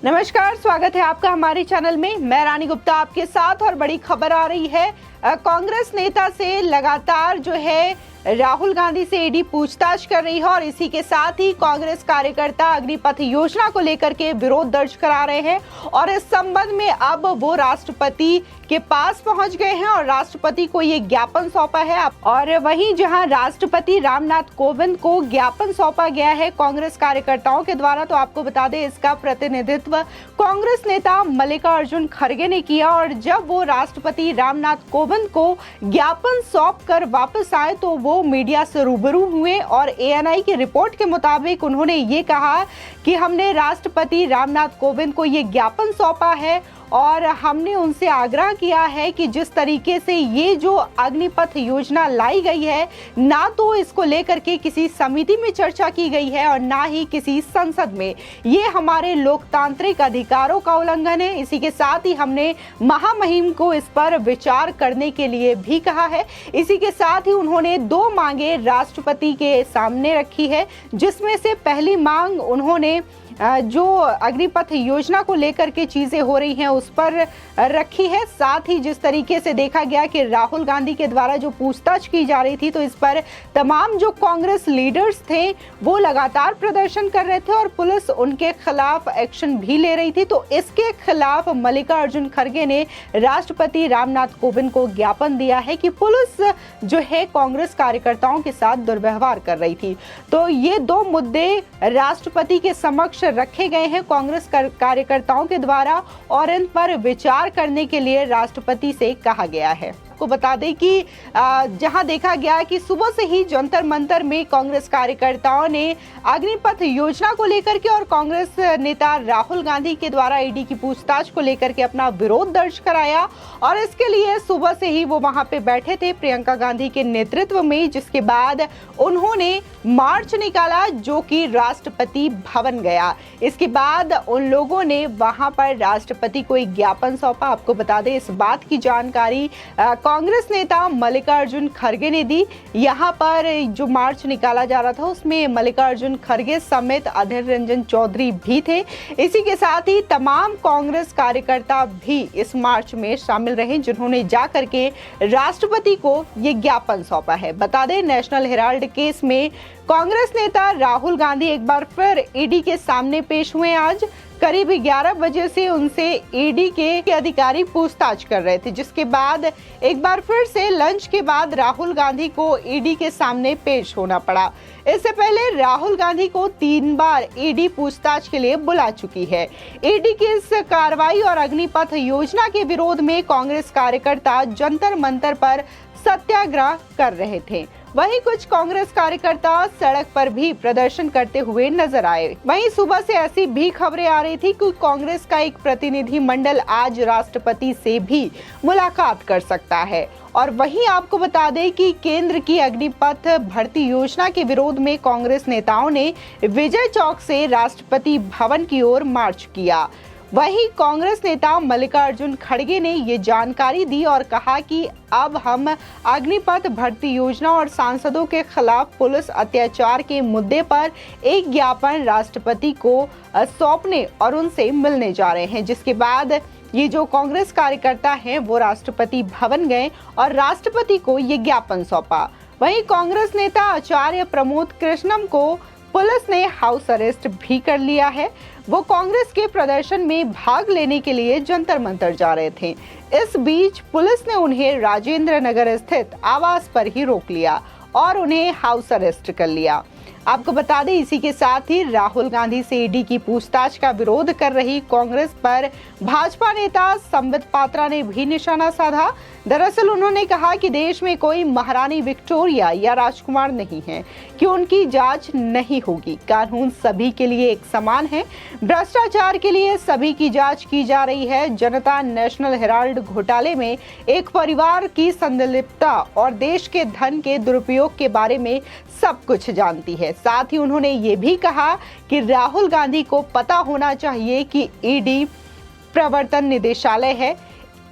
नमस्कार, स्वागत है आपका हमारे चैनल में। मैं रानी गुप्ता आपके साथ और बड़ी खबर आ रही है। कांग्रेस नेता से लगातार जो है राहुल गांधी से ईडी पूछताछ कर रही है और इसी के साथ ही कांग्रेस कार्यकर्ता अग्निपथ योजना को लेकर के विरोध दर्ज करा रहे हैं और इस संबंध में अब वो राष्ट्रपति के पास पहुंच गए हैं और राष्ट्रपति को ये ज्ञापन सौंपा है। और वहीं जहां राष्ट्रपति रामनाथ कोविंद को ज्ञापन सौंपा गया है कांग्रेस कार्यकर्ताओं के द्वारा, तो आपको बता दें इसका प्रतिनिधित्व कांग्रेस नेता मल्लिकार्जुन खड़गे ने किया। और जब वो राष्ट्रपति रामनाथ कोविंद को ज्ञापन सौंप कर वापस आए तो वो मीडिया से रूबरू हुए और एएनआई की रिपोर्ट के मुताबिक उन्होंने ये कहा कि हमने राष्ट्रपति रामनाथ कोविंद को ये ज्ञापन सौंपा है और हमने उनसे आग्रह किया है कि जिस तरीके से ये जो अग्निपथ योजना लाई गई है, ना तो इसको लेकर के किसी समिति में चर्चा की गई है और ना ही किसी संसद में। ये हमारे लोकतांत्रिक अधिकारों का उल्लंघन है। इसी के साथ ही हमने महामहिम को इस पर विचार करने के लिए भी कहा है। इसी के साथ ही उन्होंने 2 मांगे राष्ट्रपति के सामने रखी है, जिसमें से पहली मांग उन्होंने जो अग्निपथ योजना को लेकर के चीजें हो रही हैं उस पर रखी है। साथ ही जिस तरीके से देखा गया कि राहुल गांधी के द्वारा जो पूछताछ की जा रही थी, तो इस पर तमाम जो कांग्रेस लीडर्स थे वो लगातार प्रदर्शन कर रहे थे और पुलिस उनके खिलाफ एक्शन भी ले रही थी। तो इसके खिलाफ मल्लिकार्जुन खड़गे ने राष्ट्रपति रामनाथ कोविंद को ज्ञापन दिया है कि पुलिस जो है कांग्रेस कार्यकर्ताओं के साथ दुर्व्यवहार कर रही थी। तो ये 2 मुद्दे राष्ट्रपति के समक्ष रखे गए हैं कांग्रेस कार्यकर्ताओं के द्वारा और इन पर विचार करने के लिए राष्ट्रपति से कहा गया है। आपको बता दें कि जहां देखा गया कि सुबह से ही जंतर मंतर में कांग्रेस कार्यकर्ताओं ने अग्निपथ योजना को लेकर के और कांग्रेस नेता राहुल गांधी के द्वारा ईडी की पूछताछ को लेकर के अपना विरोध दर्ज कराया और इसके लिए सुबह से ही वो वहां पे बैठे थे प्रियंका गांधी के नेतृत्व में, जिसके बाद उन्होंने मार्च निकाला जो कि राष्ट्रपति भवन गया। इसके बाद उन लोगों ने वहां पर राष्ट्रपति को एक ज्ञापन सौंपा। आपको बता दें इस बात की जानकारी कांग्रेस नेता मल्लिकार्जुन खड़गे ने दी। यहाँ पर जो मार्च निकाला जा रहा था उसमें मल्लिकार्जुन खड़गे समेत अधीर रंजन चौधरी भी थे। इसी के साथ ही तमाम कांग्रेस कार्यकर्ता भी इस मार्च में शामिल रहे, जिन्होंने जाकर के राष्ट्रपति को ये ज्ञापन सौंपा है। बता दें नेशनल हेराल्ड केस में कांग्रेस नेता राहुल गांधी एक बार फिर ईडी के सामने पेश हुए। आज करीब 11 बजे से उनसे ईडी के अधिकारी पूछताछ कर रहे थे, जिसके बाद एक बार फिर से लंच के बाद राहुल गांधी को ईडी के सामने पेश होना पड़ा। इससे पहले राहुल गांधी को 3 बार ईडी पूछताछ के लिए बुला चुकी है। ईडी की इस कार्रवाई और अग्निपथ योजना के विरोध में कांग्रेस कार्यकर्ता जंतर मंतर पर सत्याग्रह कर रहे थे। वहीं कुछ कांग्रेस कार्यकर्ता सड़क पर भी प्रदर्शन करते हुए नजर आए। वहीं सुबह से ऐसी भी खबरें आ रही थी कि कांग्रेस का एक प्रतिनिधि मंडल आज राष्ट्रपति से भी मुलाकात कर सकता है। और वहीं आपको बता दें कि केंद्र की अग्निपथ भर्ती योजना के विरोध में कांग्रेस नेताओं ने विजय चौक से राष्ट्रपति भवन की ओर मार्च किया। वहीं कांग्रेस नेता मल्लिकार्जुन खड़गे ने ये जानकारी दी और कहा कि अब हम अग्निपथ भर्ती योजना और सांसदों के खिलाफ पुलिस अत्याचार के मुद्दे पर एक ज्ञापन राष्ट्रपति को सौंपने और उनसे मिलने जा रहे हैं, जिसके बाद ये जो कांग्रेस कार्यकर्ता हैं वो राष्ट्रपति भवन गए और राष्ट्रपति को ये ज्ञापन सौंपा। वहीं कांग्रेस नेता आचार्य प्रमोद कृष्णम को पुलिस ने हाउस अरेस्ट भी कर लिया है। वो कांग्रेस के प्रदर्शन में भाग लेने के लिए जंतर मंतर जा रहे थे। इस बीच पुलिस ने उन्हें राजेंद्र नगर स्थित आवास पर ही रोक लिया और उन्हें हाउस अरेस्ट कर लिया। आपको बता दें इसी के साथ ही राहुल गांधी से ईडी की पूछताछ का विरोध कर रही कांग्रेस पर भाजपा नेता संबित पात्रा ने भी निशाना साधा। दरअसल उन्होंने कहा कि देश में कोई महारानी विक्टोरिया या राजकुमार नहीं है कि उनकी जांच नहीं होगी। कानून सभी के लिए एक समान है। भ्रष्टाचार के लिए सभी की जांच की जा रही है। जनता नेशनल हेराल्ड घोटाले में एक परिवार की संलिप्तता और देश के धन के दुरुपयोग के बारे में सब कुछ जानती है। साथ ही उन्होंने ये भी कहा कि राहुल गांधी को पता होना चाहिए कि ईडी प्रवर्तन निदेशालय है,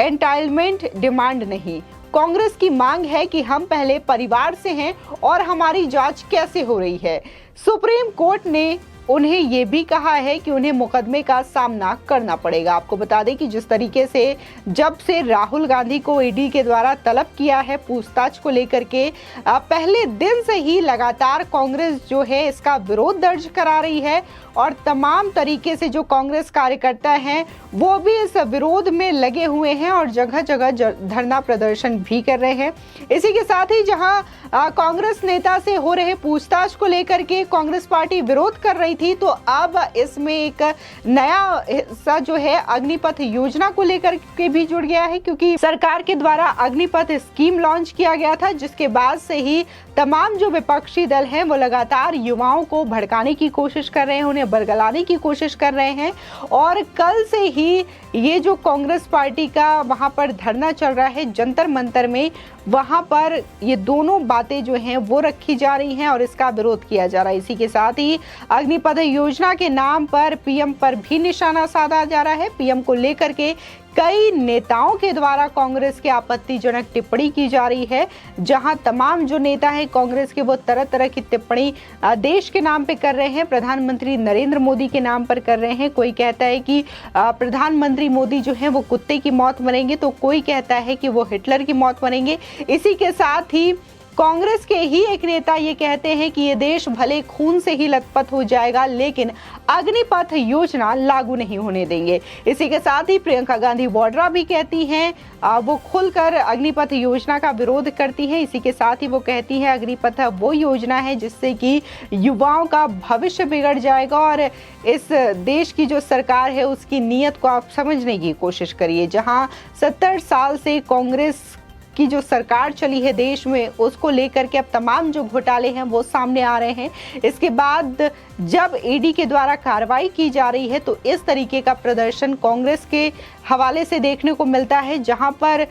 एंटाइटलमेंट डिमांड नहीं। कांग्रेस की मांग है कि हम पहले परिवार से हैं और हमारी जांच कैसे हो रही है। सुप्रीम कोर्ट ने उन्हें ये भी कहा है कि उन्हें मुकदमे का सामना करना पड़ेगा। आपको बता दें कि जिस तरीके से जब से राहुल गांधी को ईडी के द्वारा तलब किया है पूछताछ को लेकर के, पहले दिन से ही लगातार कांग्रेस जो है इसका विरोध दर्ज करा रही है और तमाम तरीके से जो कांग्रेस कार्यकर्ता हैं वो भी इस विरोध में लगे हुए हैं और जगह जगह धरना प्रदर्शन भी कर रहे हैं। इसी के साथ ही जहां कांग्रेस नेता से हो रहे पूछताछ को लेकर के कांग्रेस पार्टी विरोध कर रही थी, तो अब इसमें एक नया हिस्सा जो है अग्निपथ योजना को लेकर के भी जुड़ गया है, क्योंकि सरकार के द्वारा अग्निपथ स्कीम लॉन्च किया गया था, जिसके बाद से ही तमाम जो विपक्षी दल हैं वो लगातार युवाओं को भड़काने की कोशिश कर रहे हैं, उन्हें बरगलाने की कोशिश कर रहे हैं। और कल से ही ये जो कांग्रेस पार्टी का वहां पर धरना चल रहा है जंतर मंतर में, वहां पर ये दोनों बातें जो हैं वो रखी जा रही हैं और इसका विरोध किया जा रहा है। इसी के साथ ही अग्निपथ योजना के नाम पर पीएम पर भी निशाना साधा जा रहा है। पीएम को लेकर के कई नेताओं के द्वारा कांग्रेस के आपत्तिजनक टिप्पणी की जा रही है, जहां तमाम जो नेता हैं कांग्रेस के वो तरह तरह की टिप्पणी देश के नाम पे कर रहे हैं, प्रधानमंत्री नरेंद्र मोदी के नाम पर कर रहे हैं। कोई कहता है कि प्रधानमंत्री मोदी जो है वो कुत्ते की मौत मरेंगे, तो कोई कहता है कि वो हिटलर की मौत मरेंगे। इसी के साथ ही कांग्रेस के ही एक नेता ये कहते हैं कि ये देश भले खून से ही लथपथ हो जाएगा लेकिन अग्निपथ योजना लागू नहीं होने देंगे। इसी के साथ ही प्रियंका गांधी वाड्रा भी कहती हैं, वो खुलकर अग्निपथ योजना का विरोध करती हैं। इसी के साथ ही वो कहती है अग्निपथ वो योजना है जिससे कि युवाओं का भविष्य बिगड़ जाएगा और इस देश की जो सरकार है उसकी नीयत को आप समझने की कोशिश करिए। जहां 70 साल से कांग्रेस की जो सरकार चली है देश में, उसको लेकर के अब तमाम जो घोटाले हैं वो सामने आ रहे हैं। इसके बाद जब ईडी के द्वारा कार्रवाई की जा रही है तो इस तरीके का प्रदर्शन कांग्रेस के हवाले से देखने को मिलता है, जहां पर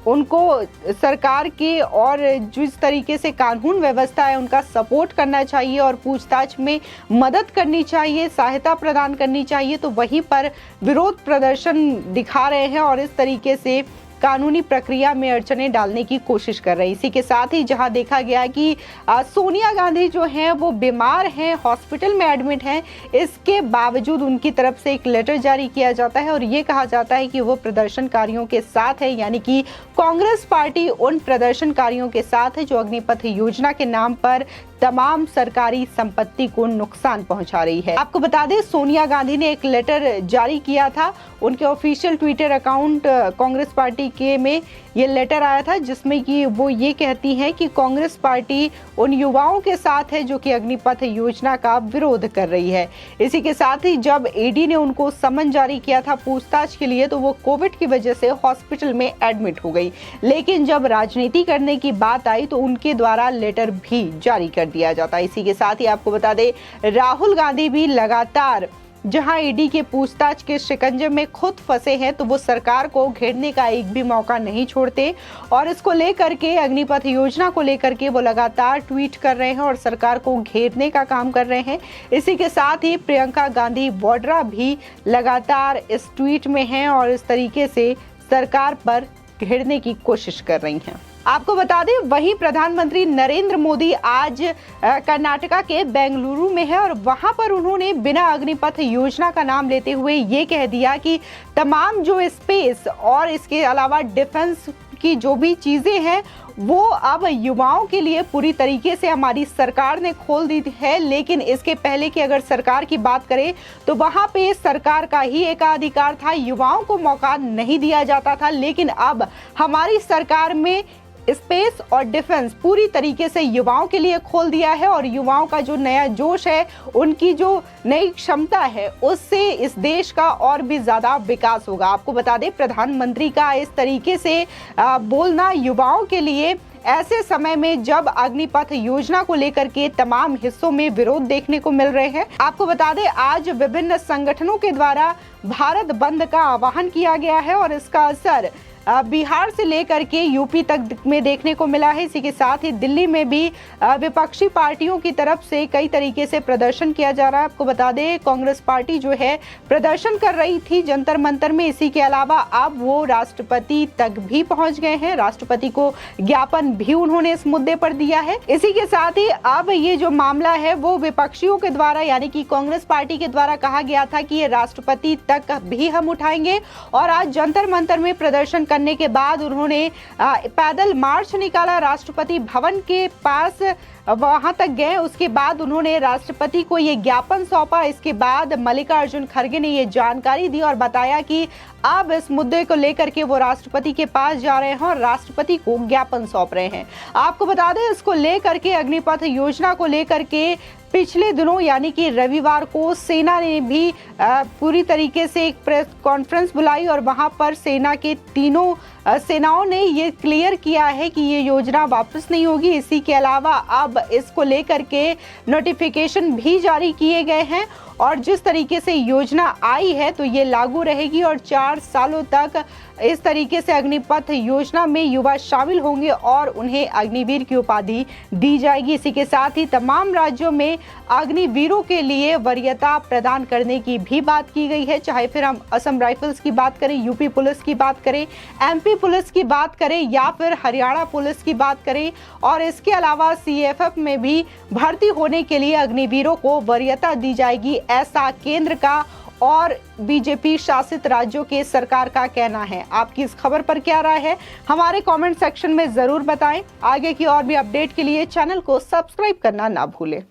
उनको सरकार के और जिस तरीके से कानून व्यवस्था है उनका सपोर्ट करना चाहिए और पूछताछ में मदद करनी चाहिए, सहायता प्रदान करनी चाहिए, तो वहीं पर विरोध प्रदर्शन दिखा रहे हैं और इस तरीके से कानूनी प्रक्रिया में अड़चने डालने की कोशिश कर रहे हैं। इसी के साथ ही जहां देखा गया कि सोनिया गांधी जो हैं वो बीमार हैं, हॉस्पिटल में एडमिट हैं, इसके बावजूद उनकी तरफ से एक लेटर जारी किया जाता है और ये कहा जाता है कि वो प्रदर्शनकारियों के साथ है, यानी कि कांग्रेस पार्टी उन प्रदर्शनकारियों के साथ है जो अग्निपथ योजना के नाम पर तमाम सरकारी संपत्ति को नुकसान पहुंचा रही है। आपको बता दें सोनिया गांधी ने एक लेटर जारी किया था, उनके official Twitter account Congress party के में ये लेटर आया था जिसमें कि वो ये कहती हैं कि कांग्रेस पार्टी उन युवाओं के साथ है जो कि अग्निपथ योजना का विरोध कर रही है। इसी के साथ ही जब ईडी ने उनको समन जारी किया था पूछताछ के लिए तो वो कोविड की वजह से हॉस्पिटल में एडमिट हो गई, लेकिन जब राजनीति करने की बात आई तो उनके द्वारा लेटर भी जारी कर दिया जाता है। इसी के साथ ही आपको बता दें राहुल गांधी भी लगातार जहां ईडी के पूछताछ के शिकंजे में खुद फंसे हैं तो वो सरकार को घेरने का एक भी मौका नहीं छोड़ते और इसको लेकर के अग्निपथ योजना को लेकर के वो लगातार ट्वीट कर रहे हैं और सरकार को घेरने का काम कर रहे हैं। इसी के साथ ही प्रियंका गांधी वाड्रा भी लगातार इस ट्वीट में हैं और इस तरीके से सरकार पर घेरने की कोशिश कर रही हैं। आपको बता दें वहीं प्रधानमंत्री नरेंद्र मोदी आज कर्नाटका के बेंगलुरु में है और वहां पर उन्होंने बिना अग्निपथ योजना का नाम लेते हुए ये कह दिया कि तमाम जो स्पेस और इसके अलावा डिफेंस की जो भी चीजें हैं वो अब युवाओं के लिए पूरी तरीके से हमारी सरकार ने खोल दी है। लेकिन इसके पहले की अगर सरकार की बात करें तो वहां पे सरकार का ही एकाधिकार था, युवाओं को मौका नहीं दिया जाता था, लेकिन अब हमारी सरकार में स्पेस और डिफेंस पूरी तरीके से युवाओं के लिए खोल दिया है और युवाओं का जो नया जोश है, उनकी जो नई क्षमता है, उससे इस देश का और भी ज्यादा विकास होगा। आपको बता दें प्रधानमंत्री का इस तरीके से बोलना युवाओं के लिए ऐसे समय में जब अग्निपथ योजना को लेकर के तमाम हिस्सों में विरोध देखने को मिल रहे हैं। आपको बता दें आज विभिन्न संगठनों के द्वारा भारत बंद का आह्वान किया गया है और इसका असर बिहार से लेकर के यूपी तक में देखने को मिला है। इसी के साथ ही दिल्ली में भी विपक्षी पार्टियों की तरफ से कई तरीके से प्रदर्शन किया जा रहा है। आपको बता दें, कांग्रेस पार्टी जो है प्रदर्शन कर रही थी जंतर मंतर में। इसी के अलावा अब वो राष्ट्रपति तक भी पहुंच गए हैं, राष्ट्रपति को ज्ञापन भी उन्होंने इस मुद्दे पर दिया है। इसी के साथ ही अब ये जो मामला है वो विपक्षियों के द्वारा यानी कि कांग्रेस पार्टी के द्वारा कहा गया था कि ये राष्ट्रपति तक भी हम उठाएंगे, और आज जंतर मंतर में प्रदर्शन करने के बाद उन्होंने पैदल मार्च निकाला राष्ट्रपति भवन के पास, वहां तक गए। उसके बाद उन्होंने राष्ट्रपति को ये ज्ञापन सौंपा। इसके बाद मल्लिकार्जुन खड़गे ने ये जानकारी दी और बताया कि अब इस मुद्दे को लेकर के वो राष्ट्रपति के पास जा रहे हैं और राष्ट्रपति को ज्ञापन सौंप रहे हैं। आपको बता दें, इसको लेकर के अग्निपथ योजना को लेकर के पिछले दिनों यानी कि रविवार को सेना ने भी पूरी तरीके से एक प्रेस कॉन्फ्रेंस बुलाई और वहां पर सेना के तीनों सेनाओं ने ये क्लियर किया है कि ये योजना वापस नहीं होगी। इसी के अलावा अब इसको लेकर के नोटिफिकेशन भी जारी किए गए हैं और जिस तरीके से योजना आई है तो ये लागू रहेगी और 4 सालों तक इस तरीके से अग्निपथ योजना में युवा शामिल होंगे और उन्हें अग्निवीर की उपाधि दी जाएगी। इसी के साथ ही तमाम राज्यों में अग्निवीरों के लिए वरीयता प्रदान करने की भी बात की गई है, चाहे फिर हम असम राइफल्स की बात करें, यूपी पुलिस की बात करें, एमपी पुलिस की बात करें या फिर हरियाणा पुलिस की बात करें। और इसके अलावा सीएफएफ में भी भर्ती होने के लिए अग्निवीरों को वरीयता दी जाएगी, ऐसा केंद्र का और बीजेपी शासित राज्यों के सरकार का कहना है। आपकी इस खबर पर क्या राय है, हमारे कमेंट सेक्शन में जरूर बताएं। आगे की और भी अपडेट के लिए चैनल को सब्सक्राइब करना ना भूलें।